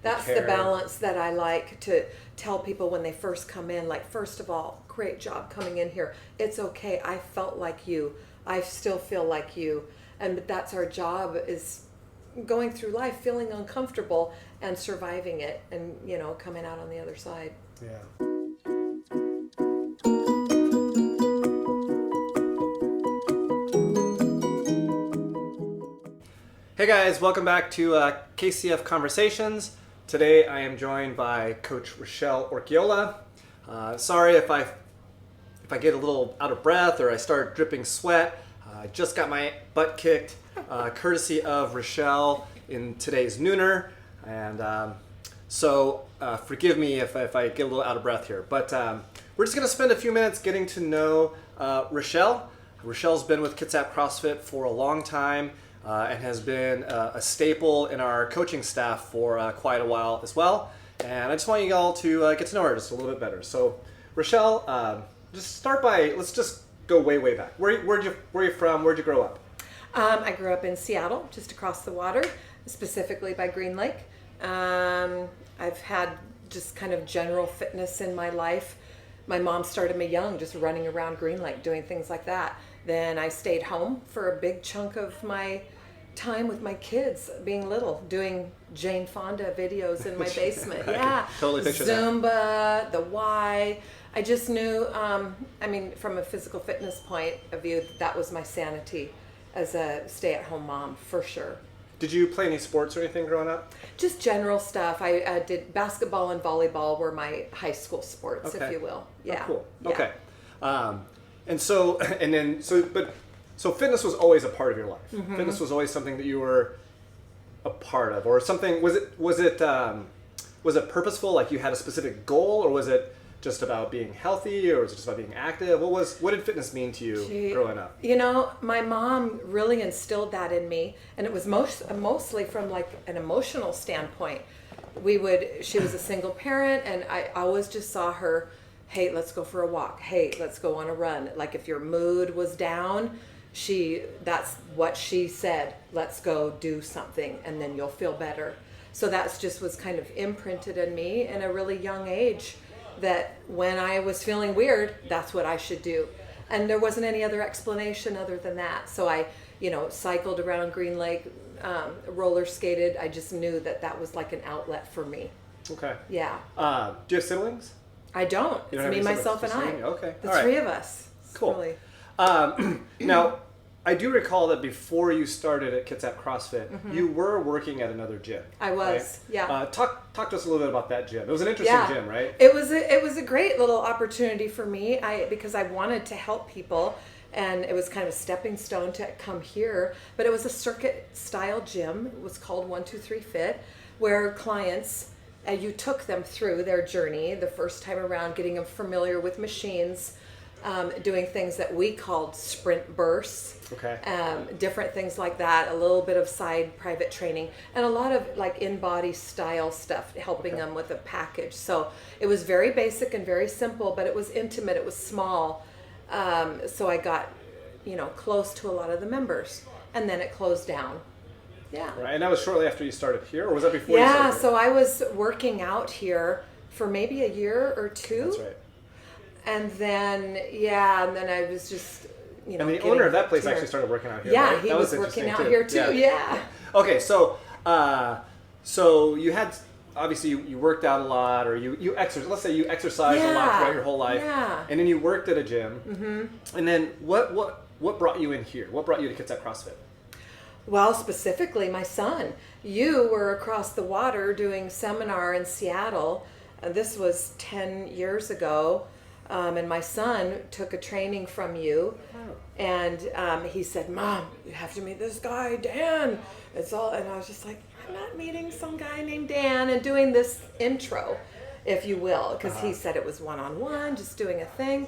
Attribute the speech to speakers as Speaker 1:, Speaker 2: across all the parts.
Speaker 1: That's the balance that I like to tell people when they first come in. Like, first of all, great job coming in here. It's okay. I felt like you. I still feel like you. And that's our job, is going through life feeling uncomfortable and surviving it and, coming out on the other side.
Speaker 2: Yeah. Hey guys, welcome back to KCF Conversations. Today I am joined by Coach Rochelle Orchiola. Sorry if I get a little out of breath or I start dripping sweat. I just got my butt kicked, courtesy of Rochelle in today's nooner, and so forgive me if I get a little out of breath here. But we're just going to spend a few minutes getting to know Rochelle. Rochelle's been with KCF CrossFit for a long time. And has been a staple in our coaching staff for quite a while as well. And I just want you all to get to know her just a little bit better. So, Rochelle, just start by, let's just go way back. Where are you from? Where'd you grow up?
Speaker 1: I grew up in Seattle, just across the water, specifically by Green Lake. I've had just kind of general fitness in my life. My mom started me young, just running around Green Lake, doing things like that. Then I stayed home for a big chunk of my time with my kids, being little, doing Jane Fonda videos in my basement. Yeah,
Speaker 2: totally picture
Speaker 1: Zumba,
Speaker 2: that.
Speaker 1: the Y. I just knew, from a physical fitness point of view, that was my sanity as a stay-at-home mom, for sure.
Speaker 2: Did you play any sports or anything growing up?
Speaker 1: Just general stuff. I did basketball and volleyball were my high school sports, if you will. Yeah.
Speaker 2: Oh, cool.
Speaker 1: Yeah.
Speaker 2: Okay. So fitness was always a part of your life. Mm-hmm. Fitness was always something that you were a part of, or something. Was it purposeful? Like you had a specific goal, or was it just about being healthy, or was it just about being active? What did fitness mean to you growing up?
Speaker 1: My mom really instilled that in me, and it was mostly from like an emotional standpoint. She was a single parent, and I always just saw her. Hey, let's go for a walk. Hey, let's go on a run. Like if your mood was down, that's what she said. Let's go do something and then you'll feel better. So that's just was kind of imprinted in me in a really young age, that when I was feeling weird, that's what I should do. And there wasn't any other explanation other than that. So I, cycled around Green Lake, roller skated. I just knew that was like an outlet for me.
Speaker 2: Okay.
Speaker 1: Yeah.
Speaker 2: Do you have siblings?
Speaker 1: I don't. It's me, myself, and I.
Speaker 2: Okay.
Speaker 1: The three of us.
Speaker 2: Cool.
Speaker 1: Really...
Speaker 2: Now, I do recall that before you started at KCF CrossFit, mm-hmm. you were working at another gym.
Speaker 1: I was,
Speaker 2: right?
Speaker 1: Yeah.
Speaker 2: Talk to us a little bit about that gym. It was an interesting gym, right?
Speaker 1: It was a great little opportunity for me. Because I wanted to help people, and it was kind of a stepping stone to come here. But it was a circuit style gym. It was called 123 Fit, where clients. You took them through their journey the first time around, getting them familiar with machines, doing things that we called sprint bursts, different things like that, a little bit of side private training, and a lot of like in-body style stuff, helping them with a package. So it was very basic and very simple, but it was intimate, it was small. So I got, close to a lot of the members, and then it closed down. Yeah.
Speaker 2: Right, and that was shortly after you started here, or was that before you started here?
Speaker 1: Yeah, so I was working out here for maybe a year or two.
Speaker 2: That's right.
Speaker 1: And then I was just,
Speaker 2: And the owner of that place actually started working out here,
Speaker 1: Yeah,
Speaker 2: right?
Speaker 1: he was working out here too, yeah.
Speaker 2: Okay, so you had, obviously you worked out a lot, or you exercised, let's say you exercised a lot throughout your whole life.
Speaker 1: Yeah.
Speaker 2: And then you worked at a gym.
Speaker 1: Mm-hmm.
Speaker 2: And then what brought you in here? What brought you to KCF CrossFit?
Speaker 1: Well, specifically my son. You were across the water doing seminar in Seattle. This was 10 years ago. And my son took a training from you. Oh. And he said, Mom, you have to meet this guy, Dan. And I was just like, I'm not meeting some guy named Dan, and doing this intro, if you will, because he said it was one-on-one, just doing a thing.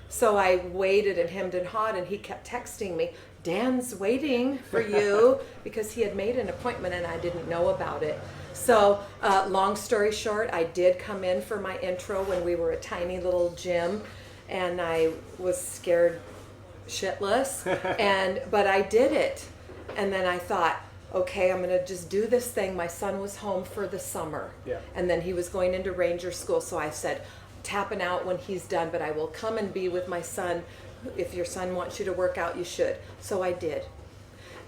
Speaker 1: So I waited and hemmed and hawed, and he kept texting me, Dan's waiting for you, because he had made an appointment and I didn't know about it. So long story short, I did come in for my intro when we were a tiny little gym, and I was scared shitless, but I did it. And then I thought, okay, I'm going to just do this thing. My son was home for the summer.
Speaker 2: Yeah.
Speaker 1: And then he was going into ranger school. So I said, tapping out when he's done, but I will come and be with my son. If your son wants you to work out, you should. So I did.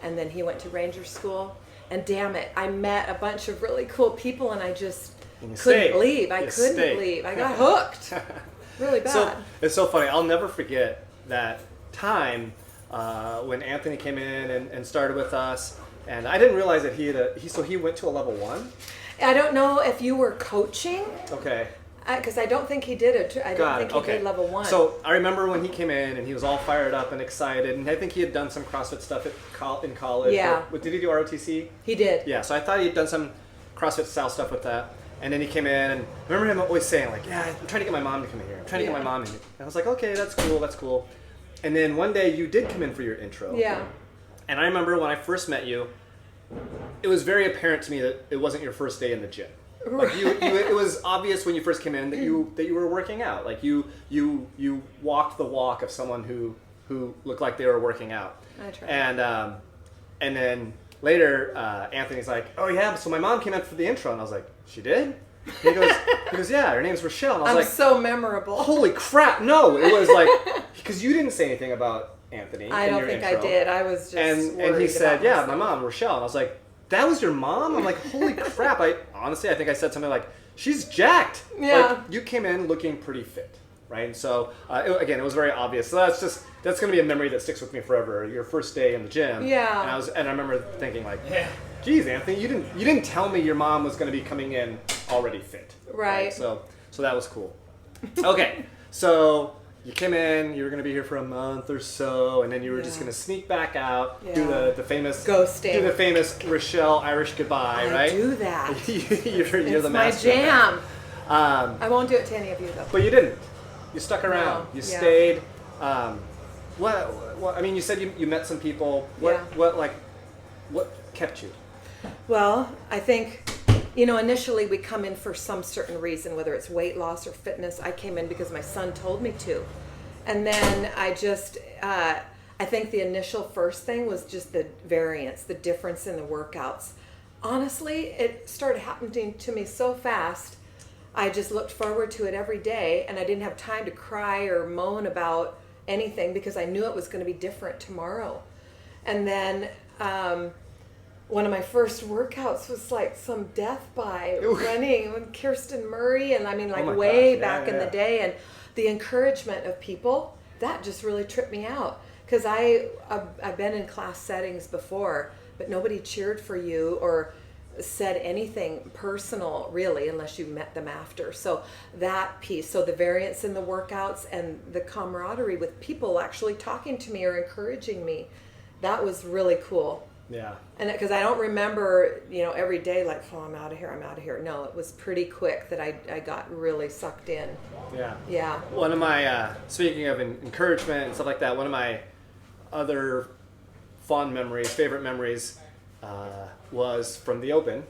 Speaker 1: And then he went to ranger school. And damn it, I met a bunch of really cool people, and I just couldn't leave. I couldn't leave. I got hooked. Really bad.
Speaker 2: So it's so funny. I'll never forget that time when Anthony came in and started with us. And I didn't realize that he went to a level 1.
Speaker 1: I don't know if you were coaching.
Speaker 2: Okay.
Speaker 1: Because I don't think he did it. I don't think he did level 1.
Speaker 2: So I remember when he came in and he was all fired up and excited, and I think he had done some CrossFit stuff in college.
Speaker 1: Yeah.
Speaker 2: Did he do ROTC?
Speaker 1: He did.
Speaker 2: Yeah. So I thought he had done some CrossFit style stuff with that. And then he came in, and I remember him always saying, like, yeah, I'm trying to get my mom to come in here. I'm trying to get my mom in here. And I was like, okay, that's cool. And then one day you did come in for your intro.
Speaker 1: Yeah.
Speaker 2: And I remember when I first met you, it was very apparent to me that it wasn't your first day in the gym. Like it was obvious when you first came in that you were working out. Like you walked the walk of someone who looked like they were working out.
Speaker 1: I tried.
Speaker 2: And then later Anthony's like, oh yeah, so my mom came in for the intro, and I was like, she did? He goes, yeah, her name's Rochelle. And I was like,
Speaker 1: so memorable.
Speaker 2: Holy crap! No, it was like because you didn't say anything about Anthony.
Speaker 1: I don't think I did. I was just
Speaker 2: and he said, yeah, my mom Rochelle, and I was like, that was your mom? I'm like, holy crap! I think I said something like, she's jacked.
Speaker 1: Yeah.
Speaker 2: Like, you came in looking pretty fit, right? And so it was very obvious. So that's gonna be a memory that sticks with me forever. Your first day in the gym.
Speaker 1: Yeah.
Speaker 2: And I remember thinking like, geez, Anthony, you didn't tell me your mom was gonna be coming in already fit.
Speaker 1: Right.
Speaker 2: So that was cool. Okay, so you came in, you were going to be here for a month or so, and then you were just going to sneak back out, do the famous
Speaker 1: ghosting,
Speaker 2: do the famous Rochelle Irish goodbye, right?
Speaker 1: I do that.
Speaker 2: you're the master.
Speaker 1: It's my jam.
Speaker 2: I
Speaker 1: won't do it to any of you though.
Speaker 2: But you didn't. You stuck around.
Speaker 1: No.
Speaker 2: You stayed. What? I mean, you said you met some people. What kept you?
Speaker 1: Well, I think. Initially we come in for some certain reason, whether it's weight loss or fitness. I came in because my son told me to. And then I think the initial first thing was just the variance, the difference in the workouts. Honestly, it started happening to me so fast. I just looked forward to it every day, and I didn't have time to cry or moan about anything because I knew it was going to be different tomorrow. And then, one of my first workouts was like some death by running with Kirsten Murray, and I mean back in the day, and the encouragement of people, that just really tripped me out because I've been in class settings before, but nobody cheered for you or said anything personal really unless you met them after. So that piece, so the variance in the workouts and the camaraderie with people actually talking to me or encouraging me, that was really cool.
Speaker 2: Yeah.
Speaker 1: And because I don't remember, every day like, oh, I'm out of here. No, it was pretty quick that I got really sucked in.
Speaker 2: Yeah.
Speaker 1: Yeah.
Speaker 2: One of my, speaking of encouragement and stuff like that, one of my other favorite memories, was from the Open.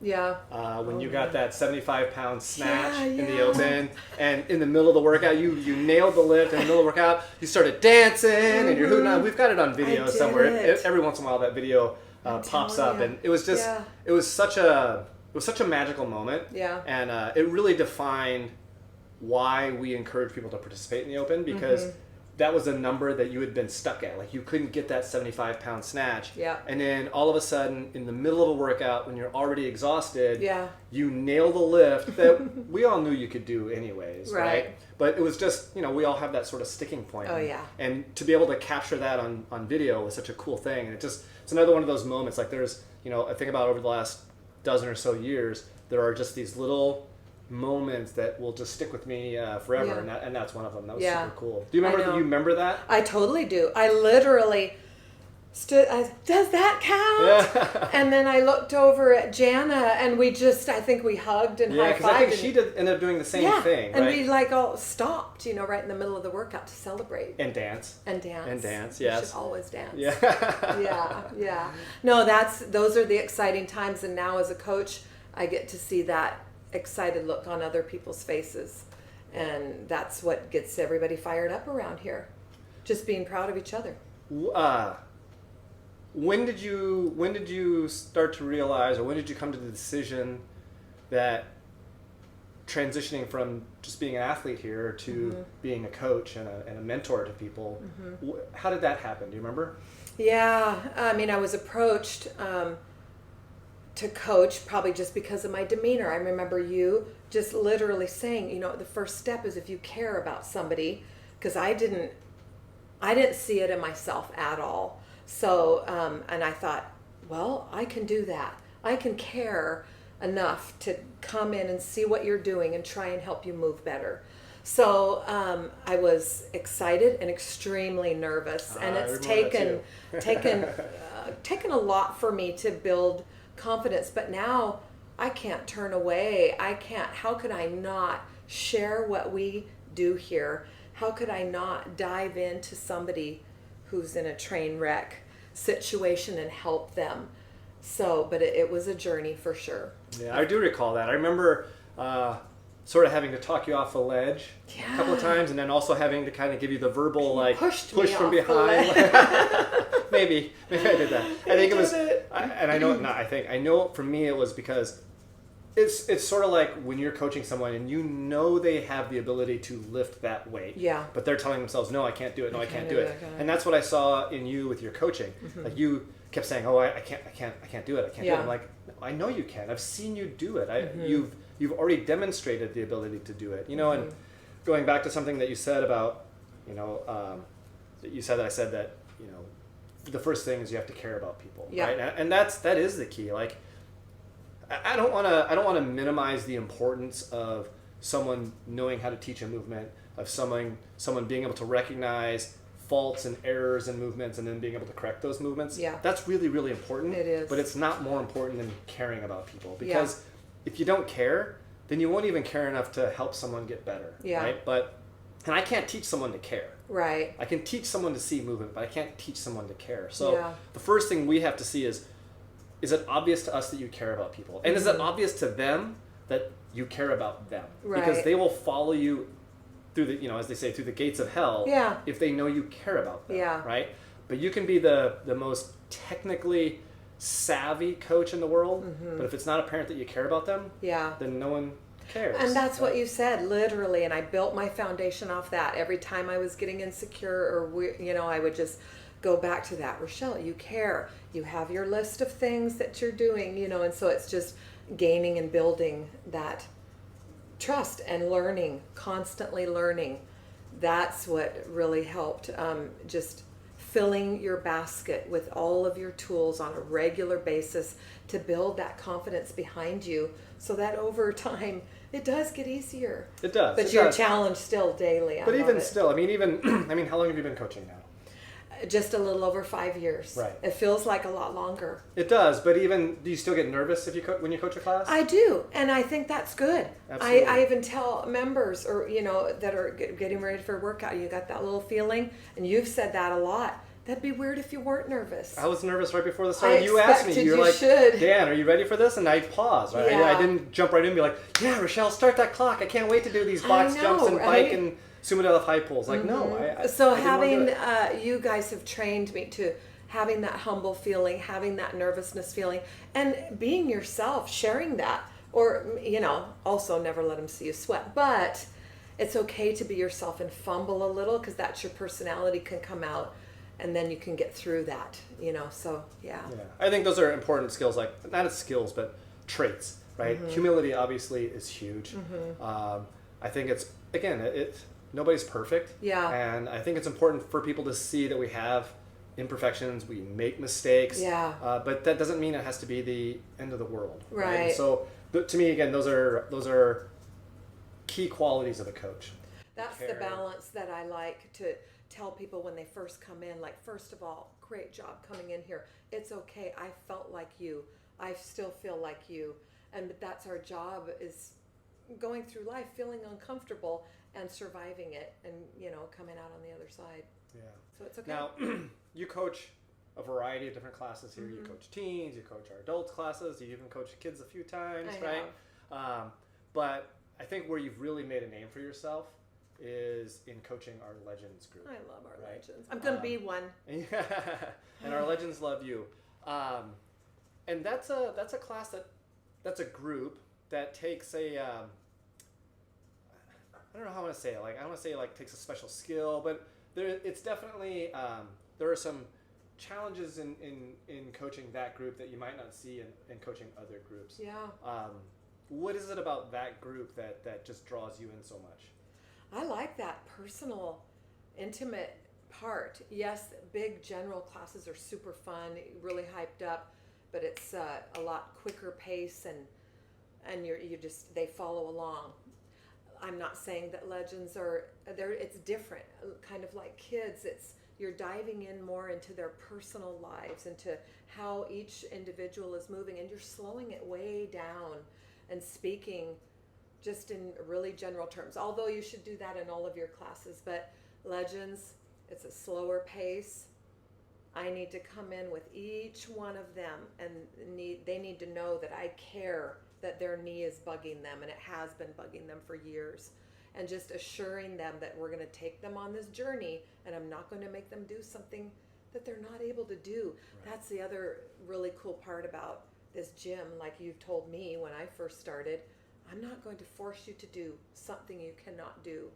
Speaker 1: Yeah.
Speaker 2: When you got that 75-pound snatch in the Open, and in the middle of the workout, you nailed the lift. In the middle of the workout, you stared dancing, and you're hooting. We've got it on video somewhere. Every once in a while, that video pops up, and it was just it was such a magical moment.
Speaker 1: Yeah.
Speaker 2: And it really defined why we encourage people to participate in the Open, because that was a number that you had been stuck at. Like, you couldn't get that 75-pound snatch.
Speaker 1: Yeah.
Speaker 2: And then all of a sudden, in the middle of a workout, when you're already exhausted,
Speaker 1: yeah,
Speaker 2: you nail the lift that we all knew you could do anyways, right? But it was just, we all have that sort of sticking point.
Speaker 1: Oh, yeah.
Speaker 2: And to be able to capture that on video was such a cool thing. And it's another one of those moments. Like, there's, I think about over the last dozen or so years, there are just these little moments that will just stick with me forever, and that's one of them. That was super cool. Do you remember that?
Speaker 1: I totally do. I literally stood, does that count? Yeah. And then I looked over at Jana, and I think we hugged and high-fived.
Speaker 2: Yeah, because I think she ended up doing the same thing, right?
Speaker 1: And we all stopped, right in the middle of the workout to celebrate.
Speaker 2: And dance.
Speaker 1: Yes.
Speaker 2: You
Speaker 1: should always dance.
Speaker 2: Yeah.
Speaker 1: Yeah. No, those are the exciting times, and now as a coach, I get to see that excited look on other people's faces, and that's what gets everybody fired up around here, just being proud of each other.
Speaker 2: when did you start to realize, or when did you come to the decision that transitioning from just being an athlete here to being a coach and a mentor to people, how did that happen? Do you remember?
Speaker 1: Yeah, I mean, I was approached to coach probably just because of my demeanor. I remember you just literally saying, you know, the first step is if you care about somebody, because I didn't see it in myself at all. So, and I thought, well, I can do that. I can care enough to come in and see what you're doing and try and help you move better. So I was excited and extremely nervous, and it's taken a lot for me to build confidence. But now I can't turn away. How could I not share what we do here? How could I not dive into somebody who's in a train wreck situation and help them? So, but it was a journey for sure.
Speaker 2: Yeah, I do recall that. I remember sort of having to talk you off the ledge a couple of times, and then also having to kind of give you the verbal push from behind. maybe I did that. I think it was, and I know not. I know for me it was because it's sort of like when you're coaching someone and you know they have the ability to lift that weight.
Speaker 1: Yeah.
Speaker 2: But they're telling themselves, no, I can't do it. No, I can't do it. And that's what I saw in you with your coaching. Like you kept saying, oh, I can't do it. I can't do it. I'm like, I know you can. I've seen you do it. You've already demonstrated the ability to do it. You know, and going back to something that you said about, you know, I said that, you know, the first thing is you have to care about people, right? And that is the key. Like, I don't want to minimize the importance of someone knowing how to teach a movement, of someone being able to recognize faults and errors in movements and then being able to correct those movements.
Speaker 1: Yeah.
Speaker 2: That's really, really important.
Speaker 1: It is.
Speaker 2: But it's not more important than caring about people, because if you don't care, then you won't even care enough to help someone get better.
Speaker 1: Yeah.
Speaker 2: Right? And I can't teach someone to care.
Speaker 1: Right.
Speaker 2: I can teach someone to see movement, but I can't teach someone to care. So the first thing we have to see is it obvious to us that you care about people? And is it obvious to them that you care about them?
Speaker 1: Right.
Speaker 2: Because they will follow you through the, you know, as they say, through the gates of hell if they know you care about them.
Speaker 1: Yeah.
Speaker 2: Right? But you can be the most technically savvy coach in the world, but if it's not apparent that you care about them, then no one cares.
Speaker 1: And that's what you said, literally. And I built my foundation off that. Every time I was getting insecure I would just go back to that. Rochelle, you care. You have your list of things that you're doing, you know, and so it's just gaining and building that trust and learning, constantly learning. That's what really helped. Just filling your basket with all of your tools on a regular basis to build that confidence behind you, so that over time it does get easier.
Speaker 2: It does.
Speaker 1: But you're challenged still daily.
Speaker 2: But even still, I mean, how long have you been coaching now?
Speaker 1: Just a little over 5 years.
Speaker 2: Right.
Speaker 1: It feels like a lot longer.
Speaker 2: It does, but do you still get nervous when you coach a class?
Speaker 1: I do, and I think that's good.
Speaker 2: Absolutely.
Speaker 1: I even tell members, or that are getting ready for a workout, you got that little feeling, and you've said that a lot. That'd be weird if you weren't nervous.
Speaker 2: I was nervous right before the start. You asked me, you were like, Dan, are you ready for this? And I paused. Right?
Speaker 1: Yeah.
Speaker 2: I didn't jump right in and be like, yeah, Rochelle, start that clock. I can't wait to do these box jumps and bike and sumo high pulls. Like, no.
Speaker 1: So having, you guys have trained me to having that humble feeling, having that nervousness feeling, and being yourself, sharing that. Or, also never let them see you sweat. But it's okay to be yourself and fumble a little, because that's your personality can come out. And then you can get through that, so yeah.
Speaker 2: I think those are important skills, like, not as skills, but traits, right? Humility obviously is huge. I think nobody's perfect.
Speaker 1: Yeah.
Speaker 2: And I think it's important for people to see that we have imperfections, we make mistakes.
Speaker 1: Yeah.
Speaker 2: But that doesn't mean it has to be the end of the world.
Speaker 1: Right.
Speaker 2: And so to me, again, those are key qualities of a coach.
Speaker 1: That's the balance that I like to tell people when they first come in. Like, first of all, great job coming in here. It's okay. I felt like you. I still feel like you. And that's our job, is going through life feeling uncomfortable and surviving it, and coming out on the other side.
Speaker 2: Yeah.
Speaker 1: So it's okay.
Speaker 2: Now, you coach a variety of different classes here. You coach teens, you coach our adults classes, you even coach kids a few times, right? But I think where you've really made a name for yourself is in coaching our Legends group.
Speaker 1: I love our
Speaker 2: right?
Speaker 1: Legends. I'm going to be one.
Speaker 2: And our Legends love you. And that's a class that's a group that takes a I don't know how I want to say it. Like I don't want to say it like takes a special skill, but it's definitely there are some challenges in coaching that group that you might not see in coaching other groups.
Speaker 1: Yeah.
Speaker 2: What is it about that group that just draws you in so much?
Speaker 1: I like that personal, intimate part. Yes, big general classes are super fun, really hyped up, but it's a lot quicker pace and you just they follow along. I'm not saying that Legends are there. It's different, kind of like kids. You're diving in more into their personal lives, into how each individual is moving, and you're slowing it way down and speaking just in really general terms. Although you should do that in all of your classes, but Legends, it's a slower pace. I need to come in with each one of them, and they need to know that I care that their knee is bugging them, and it has been bugging them for years. And just assuring them that we're going to take them on this journey, and I'm not going to make them do something that they're not able to do. Right. That's the other really cool part about this gym. Like you've told me when I first started, I'm not going to force you to do something you cannot do.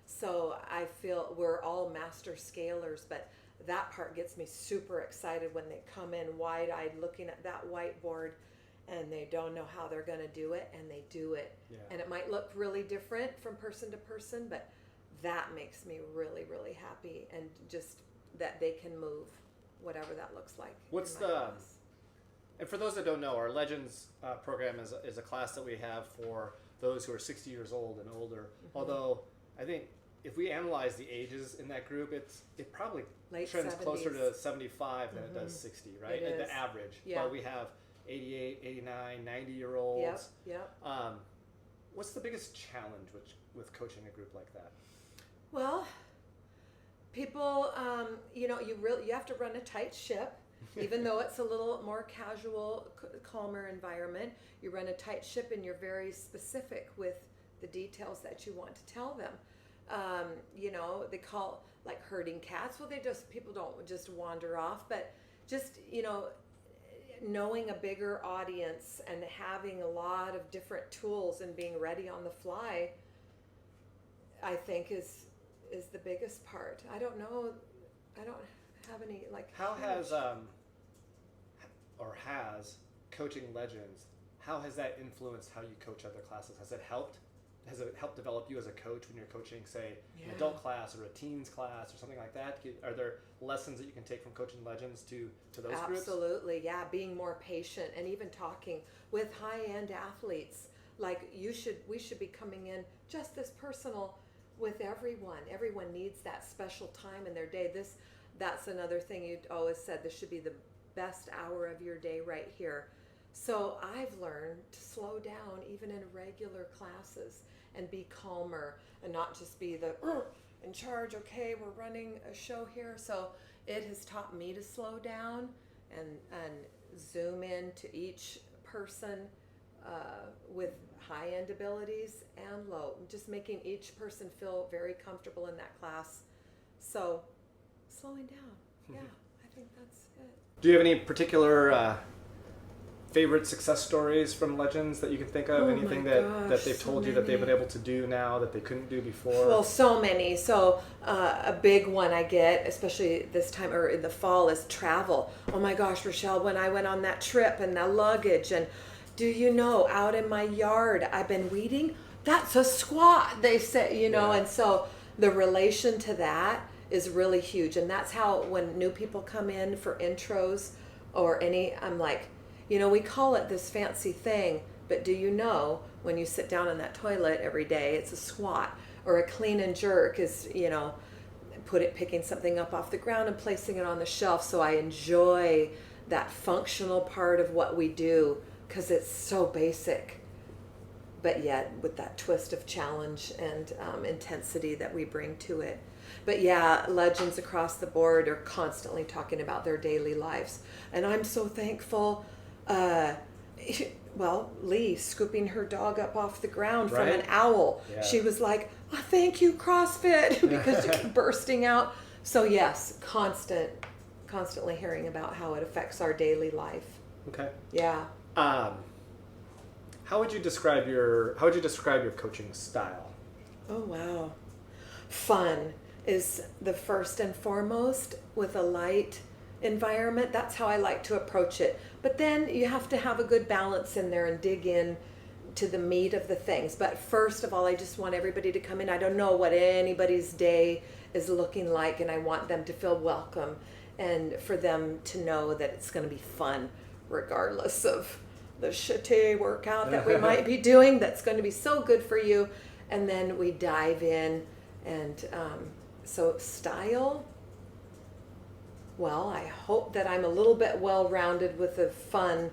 Speaker 1: So I feel we're all master scalers, but that part gets me super excited when they come in wide-eyed looking at that whiteboard and they don't know how they're going to do it, and they do it. Yeah. And it might look really different from person to person, but that makes me really, really happy, and just that they can move, whatever that looks like.
Speaker 2: What's the class. And for those that don't know, our Legends program is a class that we have for those who are 60 years old and older. Mm-hmm. Although I think if we analyze the ages in that group, it probably
Speaker 1: late
Speaker 2: trends
Speaker 1: 70s.
Speaker 2: Closer to 75 than it does 60, right? At the average.
Speaker 1: Yeah.
Speaker 2: But we have 88, 89, 90-year-olds.
Speaker 1: Yep.
Speaker 2: What's the biggest challenge with coaching a group like that?
Speaker 1: Well, people, you have to run a tight ship. Even though it's a little more casual, calmer environment, you run a tight ship and you're very specific with the details that you want to tell them. They call like herding cats. Well, people don't just wander off, but just, knowing a bigger audience and having a lot of different tools and being ready on the fly, I think is the biggest part. I don't know. I don't have any
Speaker 2: How has coaching Legends? How has that influenced how you coach other classes? Has it helped? Has it helped develop you as a coach when you're coaching, say, an adult class or a teens class or something like that? Are there lessons that you can take from coaching Legends to those groups?
Speaker 1: Absolutely, yeah. Being more patient and even talking with high-end athletes. Like we should be coming in just this personal with everyone. Everyone needs that special time in their day. That's another thing you always said. This should be the best hour of your day right here. So I've learned to slow down even in regular classes and be calmer and not just be the in charge. Okay, we're running a show here. So it has taught me to slow down and zoom in to each person with high-end abilities and low, just making each person feel very comfortable in that class. So slowing down, yeah, I think that's it.
Speaker 2: Do you have any particular favorite success stories from Legends that you can think of? Anything that they've told you that they've been able to do now that they couldn't do before?
Speaker 1: Well, so many. So a big one I get, especially this time or in the fall, is travel. Oh my gosh, Rochelle, when I went on that trip and the luggage, and do you know, out in my yard, I've been weeding. That's a squat, they say, and so the relation to that is really huge. And that's how when new people come in for intros or I'm like, we call it this fancy thing, but do you know when you sit down in that toilet every day, it's a squat, or a clean and jerk is, picking something up off the ground and placing it on the shelf. So I enjoy that functional part of what we do because it's so basic, but yet with that twist of challenge and intensity that we bring to it. But yeah, Legends across the board are constantly talking about their daily lives. And I'm so thankful. well, Lee scooping her dog up off the ground from
Speaker 2: Right.
Speaker 1: an owl.
Speaker 2: Yeah.
Speaker 1: She was like, oh, thank you, CrossFit, because she kept bursting out. So yes, constantly hearing about how it affects our daily life.
Speaker 2: Okay.
Speaker 1: Yeah.
Speaker 2: How would you describe your coaching style?
Speaker 1: Oh, wow. Fun is the first and foremost, with a light environment. That's how I like to approach it. But then you have to have a good balance in there and dig in to the meat of the things. But first of all, I just want everybody to come in. I don't know what anybody's day is looking like, and I want them to feel welcome and for them to know that it's going to be fun regardless of the shitty workout that we might be doing. That's going to be so good for you. And then we dive in. And so style, well, I hope that I'm a little bit well-rounded with a fun,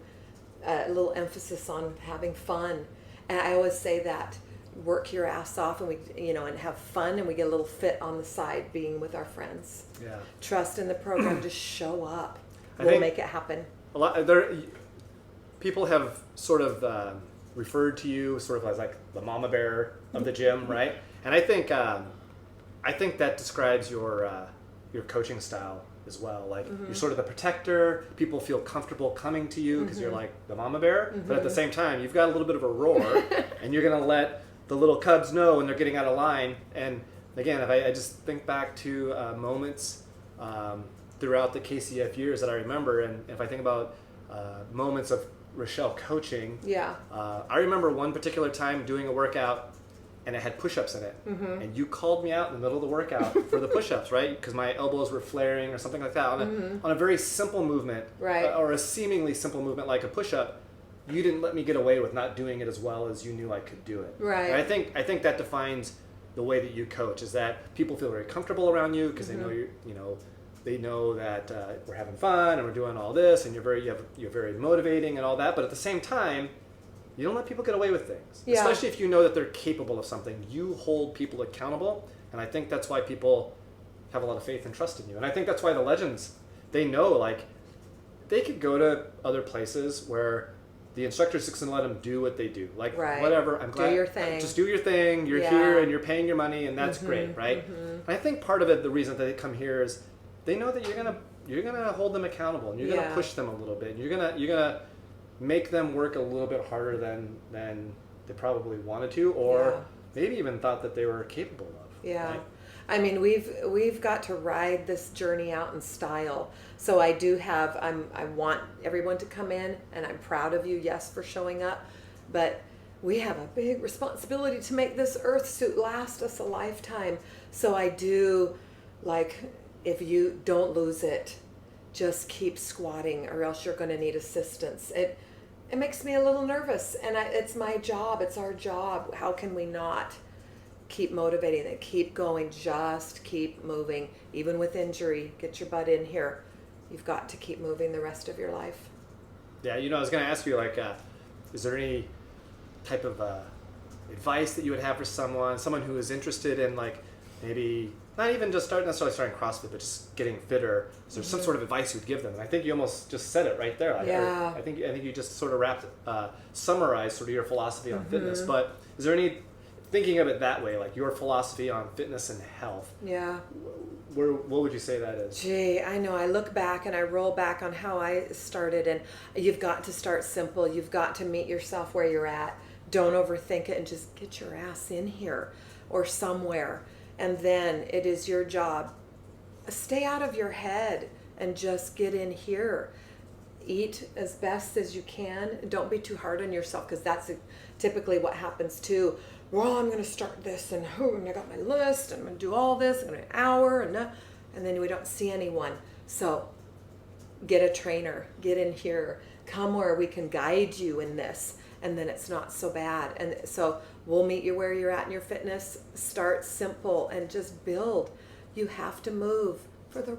Speaker 1: a little emphasis on having fun. And I always say that, work your ass off and and have fun, and we get a little fit on the side being with our friends.
Speaker 2: Yeah.
Speaker 1: Trust in the program, just show up.
Speaker 2: I
Speaker 1: We'll
Speaker 2: think
Speaker 1: make it happen.
Speaker 2: A lot people have sort of referred to you sort of as like the mama bear of the gym, right? And I think that describes your coaching style as well. Like you're sort of the protector. People feel comfortable coming to you because you're like the mama bear, but at the same time you've got a little bit of a roar, and you're gonna let the little cubs know when they're getting out of line. And again, if I just think back to moments throughout the KCF years that I remember, and if I think about moments of Rochelle coaching,
Speaker 1: Yeah.
Speaker 2: I remember one particular time doing a workout and it had push-ups in it, and you called me out in the middle of the workout for the push-ups, right? Because my elbows were flaring or something like that on a very simple movement,
Speaker 1: Right.
Speaker 2: Or a seemingly simple movement like a push-up. You didn't let me get away with not doing it as well as you knew I could do it.
Speaker 1: Right.
Speaker 2: And I think that defines the way that you coach, is that people feel very comfortable around you because they know they know that we're having fun and we're doing all this, and you're very motivating and all that. But at the same time, you don't let people get away with things,
Speaker 1: Yeah.
Speaker 2: especially if you know that they're capable of something. You hold people accountable, and I think that's why people have a lot of faith and trust in you. And I think that's why the legends, they know, like, they could go to other places where the instructor's just going to let them do what they do. Like,
Speaker 1: Right.
Speaker 2: whatever, I'm glad.
Speaker 1: Do your thing.
Speaker 2: Just do your thing. You're
Speaker 1: Yeah.
Speaker 2: here and you're paying your money, and that's great, right? And I think part of it, the reason that they come here is they know that you're gonna hold them accountable, and you're gonna push them a little bit, and you're gonna make them work a little bit harder than they probably wanted to, or maybe even thought that they were capable of.
Speaker 1: Yeah.
Speaker 2: Right?
Speaker 1: I mean, we've got to ride this journey out in style. So I do have, I want everyone to come in, and I'm proud of you, yes, for showing up, but we have a big responsibility to make this earth suit last us a lifetime. So I do, like, if you don't lose it, just keep squatting, or else you're going to need assistance. It makes me a little nervous, and it's my job. It's our job. How can we not keep motivating it? Keep going. Just keep moving. Even with injury, get your butt in here. You've got to keep moving the rest of your life.
Speaker 2: Yeah, I was going to ask you, like, is there any type of advice that you would have for someone who is interested in, like, maybe not even just necessarily starting CrossFit, but just getting fitter? Is there some sort of advice you'd give them? And I think you almost just said it right there. I think you just sort of summarized sort of your philosophy on fitness. But is there any, thinking of it that way, like your philosophy on fitness and health?
Speaker 1: Yeah.
Speaker 2: What would you say that is?
Speaker 1: Gee, I know. I look back and I roll back on how I started, and you've got to start simple. You've got to meet yourself where you're at. Don't overthink it, and just get your ass in here or somewhere. And then it is your job. Stay out of your head and just get in here. Eat as best as you can. Don't be too hard on yourself, because that's typically what happens too. Well, I'm going to start this, and I got my list, and I'm going to do all this in an hour, and then we don't see anyone. So get a trainer, get in here, come where we can guide you in this, and then it's not so bad. And so we'll meet you where you're at in your fitness. Start simple and just build. You have to move for the